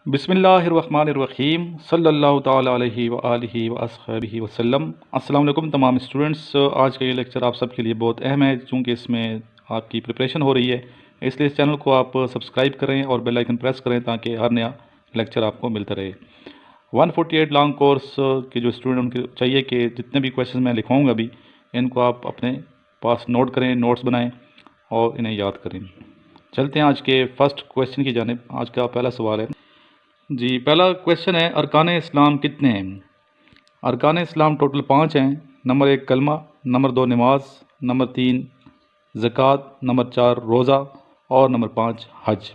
बिस्मिल्लाहिर्रहमानिर्रहीम सल्लल्लाहु ताला अलैहि व आलिहि व अस्हाबिहि वसल्लम। अस्सलाम वालेकुम तमाम स्टूडेंट्स। आज का ये लेक्चर आप सबके लिए बहुत अहम है क्योंकि इसमें आपकी प्रिपरेशन हो रही है, इसलिए इस चैनल को आप सब्सक्राइब करें और बेल आइकन प्रेस करें ताकि हर नया लेक्चर आपको मिलता रहे। 148 लॉन्ग कोर्स के जो स्टूडेंट उनके चाहिए कि जितने भी क्वेश्चन मैं लिखवाऊँगा अभी इनको आप अपने पास नोट करें, नोट्स बनाएँ और इन्हें याद करें। चलते हैं आज के फर्स्ट क्वेश्चन की जानिब। आज का पहला सवाल है जी। पहला क्वेश्चन है, अरकान इस्लाम कितने हैं? अरकान इस्लाम टोटल 5 हैं। नंबर 1 कलमा, नंबर 2 नमाज, नंबर 3 ज़कात, नंबर 4 रोज़ा और नंबर 5 हज।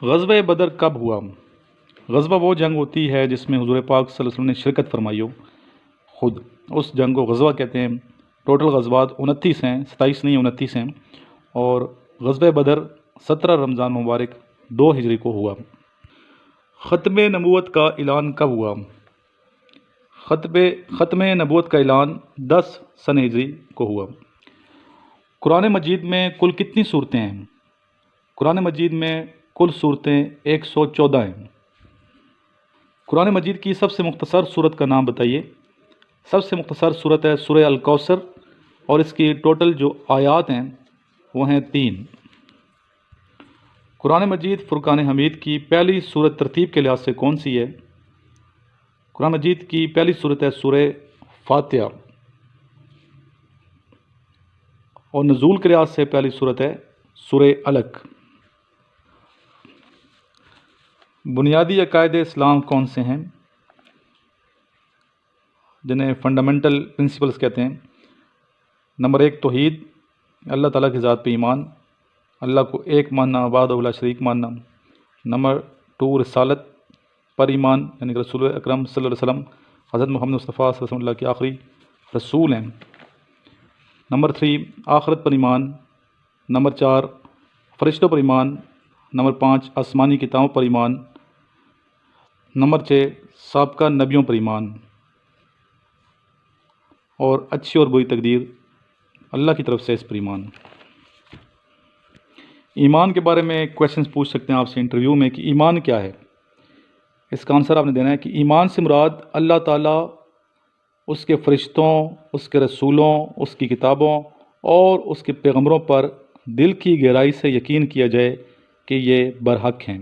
ग़ज़वा बदर कब हुआ? ग़ज़वा वो जंग होती है जिसमें हुज़ूर पाक सल्लल्लाहु अलैहि वसल्लम ने शिरकत फरमाई हो खुद, उस जंग को ग़ज़वा कहते हैं। टोटल ग़ज़वात 29 हैं, 27 नहीं 29 हैं। और ग़ज़वा बदर 17 रमज़ान मुबारक 2 हिजरी को हुआ। ख़त्म नबूवत का ऐलान कब हुआ? ख़त्म नबूवत का ऐलान 10 सन हिजरी को हुआ। कुरान मजीद में कुल कितनी सूरतें हैं? कुरान मजीद में कुल सूरतें 114 हैं। कुरान मजीद की सबसे मुख्तसर सूरत का नाम बताइए। सबसे मुख्तसर सूरत है सूरह अल कौसर और इसकी टोटल जो आयात हैं वो हैं 3। कुरान मजीद फ़ुरक़ान हमीद की पहली सूरत तरतीब के लिहाज से कौन सी है? कुरान मजीद की पहली सूरत है सूरह फातिहा और नज़ूल के लिहाज से पहली सूरत है सूरह अलक। बुनियादी अकायद इस्लाम कौन से हैं जिन्हें फंडामेंटल प्रिंसिपल्स कहते हैं? नंबर 1 तौहीद, अल्लाह ताला की ज़ात पे ईमान, अल्लाह को एक मानना, वहदहू ला शरीक मानना। नंबर 2 रिसालत पर ईमान, यानी कि रसूल अकरम सल्लल्लाहु अलैहि वसल्लम हज़रत मोहम्मद मुस्तफ़ा सल्लल्लाहु अलैहि वसल्लम के आखिरी रसूल हैं। नंबर 3 आखिरत पर ईमान। नंबर 4 फ़रिश्तों पर ईमान। नंबर 5 आसमानी किताबों पर ईमान। नंबर 6 साबका नबियों पर ईमान। और अच्छी और बुरी तकदीर अल्लाह की तरफ से इस पर ईमान। ईमान के बारे में क्वेश्चंस पूछ सकते हैं आपसे इंटरव्यू में कि ईमान क्या है। इसका आंसर आपने देना है कि ईमान से मुराद अल्लाह ताला, उसके फ़रिश्तों, उसके रसूलों, उसकी किताबों और उसके पैगम्बरों पर दिल की गहराई से यकीन किया जाए कि ये बरहक हैं।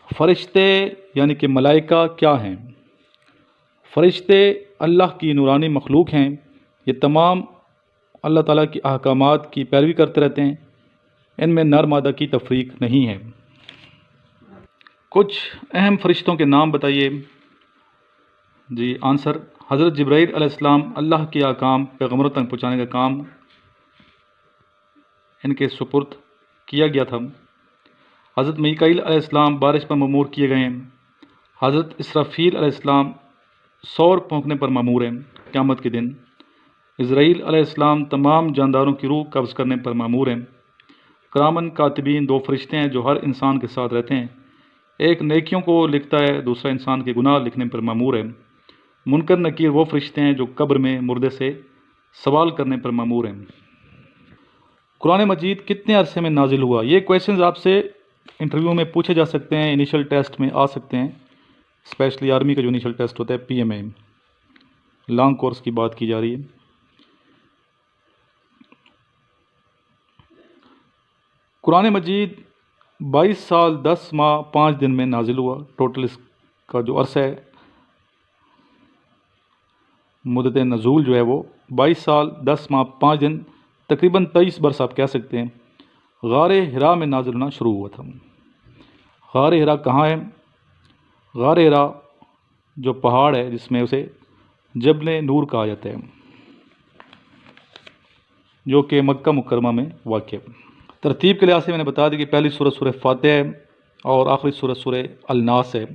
फ़रिश्ते यानी कि मलाइका क्या हैं? फ़रिश्ते अल्लाह की नूरानी मखलूक हैं। ये तमाम अल्लाह ताला की अहकामात की पैरवी करते रहते हैं। इनमें नर मादा की तफरीक नहीं है। कुछ अहम फ़रिश्तों के नाम बताइए। जी आंसर, हज़रत जिब्राईल अलैहिस्सलाम अल्लाह के अहकाम पैगम्बरों तक पहुँचाने का काम इनके सुपुर्द किया गया था। हज़रत मीकाईल अलैहिस्सलाम बारिश पर ममूर किए गए हैं। हज़रत इसराफील अलैहिस्सलाम सौर फूंकने पर मामूर हैं क़यामत के दिन। इज़राईल अलैहिस्सलाम तमाम जानदारों की रूह कब्ज़ करने पर मामूर हैं। करामन कातिबीन 2 फ़रिश्ते हैं जो हर इंसान के साथ रहते हैं। एक नेकियों को लिखता है, दूसरा इंसान के गुनाह लिखने पर मामूर है। मुनकर नकीर वो फ़रिश्ते हैं जो कब्र में मुर्दे से सवाल करने पर मामूर हैं। कुरान मजीद कितने अरसे में नाजिल हुआ? ये क्वेश्चंस आपसे इंटरव्यू में पूछे जा सकते हैं, इनिशियल टेस्ट में आ सकते हैं, स्पेशली आर्मी का जो इनिशियल टेस्ट होता है PMA। लॉन्ग कोर्स की बात की जा रही है। कुरान मजीद 22 साल 10 माह 5 दिन में नाजिल हुआ। टोटल इसका जो अरसा है, मुद्दत नज़ूल जो है वो 22 साल 10 माह 5 दिन, तकरीबन 23 बरस आप कह सकते हैं। गारे हिरा में नाजिल होना शुरू हुआ था। गारे हिरा कहाँ है? गारे हिरा जो पहाड़ है जिसमें उसे जबल नूर कहा जाता है, जो कि मक्का मुकरमा में वाक़ है। तरतीब के लिहाज से मैंने बता दी कि पहली सूरत सूरह फातिहा है और आखिरी सूरत सूरह अल नास है।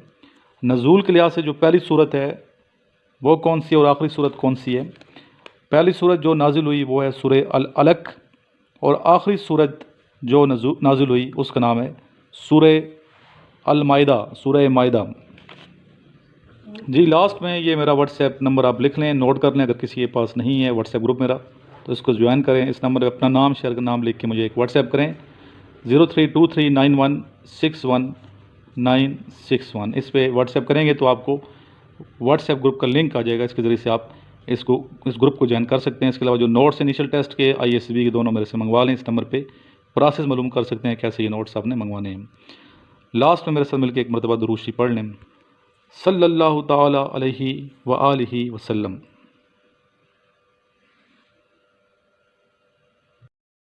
नज़ूल के लिहाज से जो पहली सूरत है वो कौन सी है और आखिरी सूरत कौन सी है? पहली सूरत जो नाजिल हुई वो है सूरह अल अलक और आखिरी सूरत जो नाजिल हुई उसका नाम है सूरह अल माइदा, सूरह माइदा। जी लास्ट में ये मेरा व्हाट्सएप नंबर आप लिख लें, नोट कर लें। अगर किसी के पास नहीं है व्हाट्सएप ग्रुप मेरा तो इसको ज्वाइन करें। इस नंबर पर अपना नाम, शहर का नाम लिख के मुझे एक व्हाट्सएप करें। 0323916191 اس پہ واٹس ایپ کریں گے تو آپ کو واٹس ایپ گروپ کا لنک آ جائے گا، اس کے ذریعے سے آپ اس گروپ کو جوائن کر سکتے ہیں۔ اس کے علاوہ جو نوٹس انیشل ٹیسٹ کے ISB کے دونوں میرے سے منگوا لیں، اس نمبر پہ پروسیس معلوم کر سکتے ہیں کیسے یہ نوٹس آپ نے منگوانے ہیں۔ لاسٹ میں میرے ساتھ مل کے ایک مرتبہ درود شریف پڑھ لیں۔ صلی اللہ تعالی علیہ وآلہ وسلم۔